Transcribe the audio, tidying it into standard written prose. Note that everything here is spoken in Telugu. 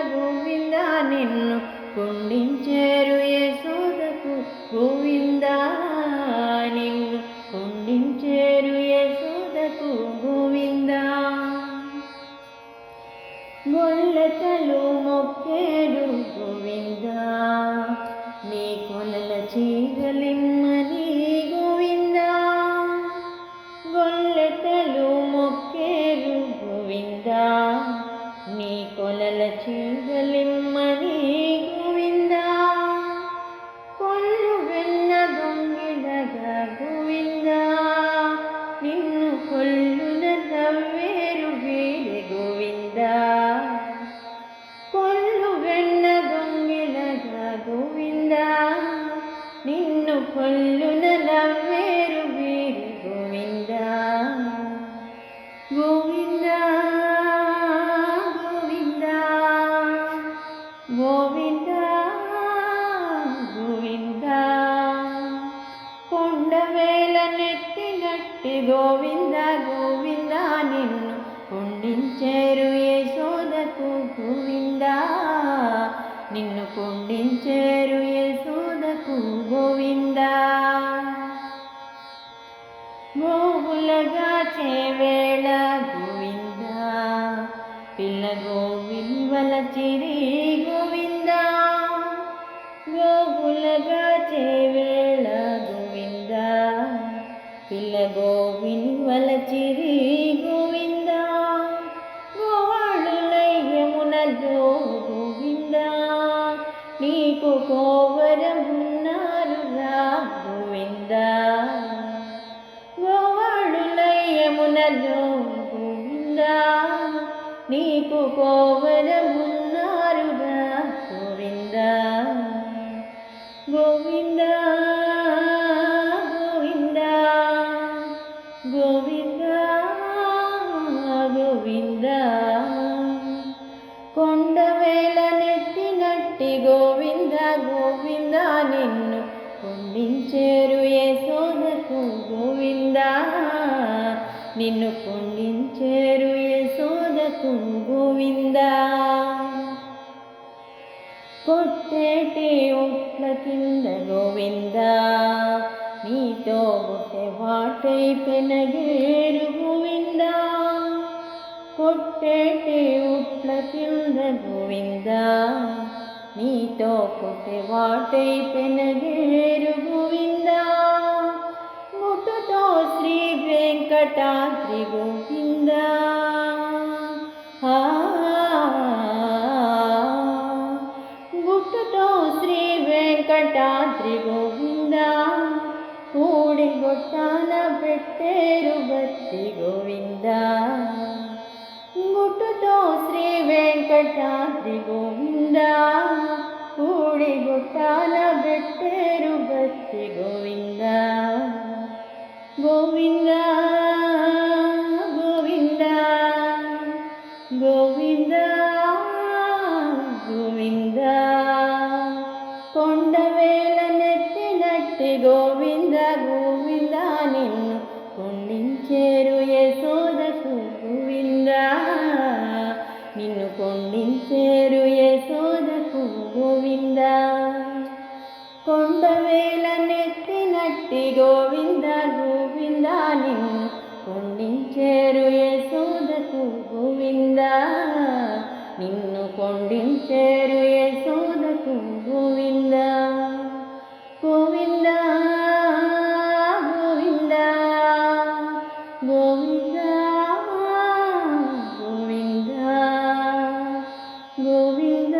గోవింద నిన్ను కొండించేరు యశోదకు గోవింద నిన్ను కొండించేరు యశోదకు గోవింద గొల్లెతలు మొక్కేరు గోవింద నీ కొలల చీరలిమ్మని గోవింద గొల్లెతలు మొక్కేరు గోవింద నీ కొలల చీరలిమ్మని గోవింద కొల్లు వెన్న దొంగిలగా గోవింద నిన్ను కొల్లున నవ్వేరు వీరే గోవింద కొల్లు వెన్న దొంగిలగా గోవింద నిన్ను కొల్లున నవ్వేరు వీరే గోవింద గోవింద గోవింద గోవింద కొండవేల నెత్తినట్టి గోవింద గోవింద నిన్ను కొండించేరు యశోదకు గోవింద నిన్ను కొండించేరు యశోదకు గోవింద గోవులగా చేవేళ గోవింద పిల్ల గోవిల్వల చిరి గోవింద గోవులగా చేవేళ గోవింద పిల్ల గోవిల్వల చిరి గోవింద గోవాళులయ్యమునలో గోవింద నీకు కోవరమున్నారు రా గోవింద గోవాళులయ్యమునలో గోవింద నీకు కోవరమున్నారుగా గోవింద గోవింద గోవింద గోవింద గోవింద కొండవేల నెత్తినట్టి గోవింద గోవింద నిన్ను కొండించేరు యశోదకు గోవింద నిన్ను కొండించేరు యశోదకు గోవింద కొట్టేటి ఉట్ల కింద గోవింద నీతో బుట్టె వాటై పెనగేరు గోవింద కొట్టేటి ఉట్ల కింద గోవింద నీతో పుట్టె వాటై పెనగేరు గోవింద ముట్టుతో శ్రీ వెంకటాద్రి గోవింద గుట్టుతో శ్రీ వెంకటాద్రి గోవింద కూడి గొట్టాన పెట్టేరు బత్తి గోవింద గుట్టుతో శ్రీ వెంకటాద్రి గోవింద కూడి గొట్టాన పెట్టేరు బత్తి గోవింద గోవింద గోవింద గోవింద గోవింద కొండవేల నెత్తినట్టి గోవింద గోవింద నిన్ను కొండించేరు యశోదకు గోవింద నిన్ను కొండించేరు యశోదకు గోవింద కొండవేల నెత్తినట్టి గోవింద గోవింద నిన్ను కొండించేరు యశోదకు గోవింద నిన్ను కొండించేరు యశోదకు గోవింద గోవింద గోవింద గోవింద గోవింద గోవింద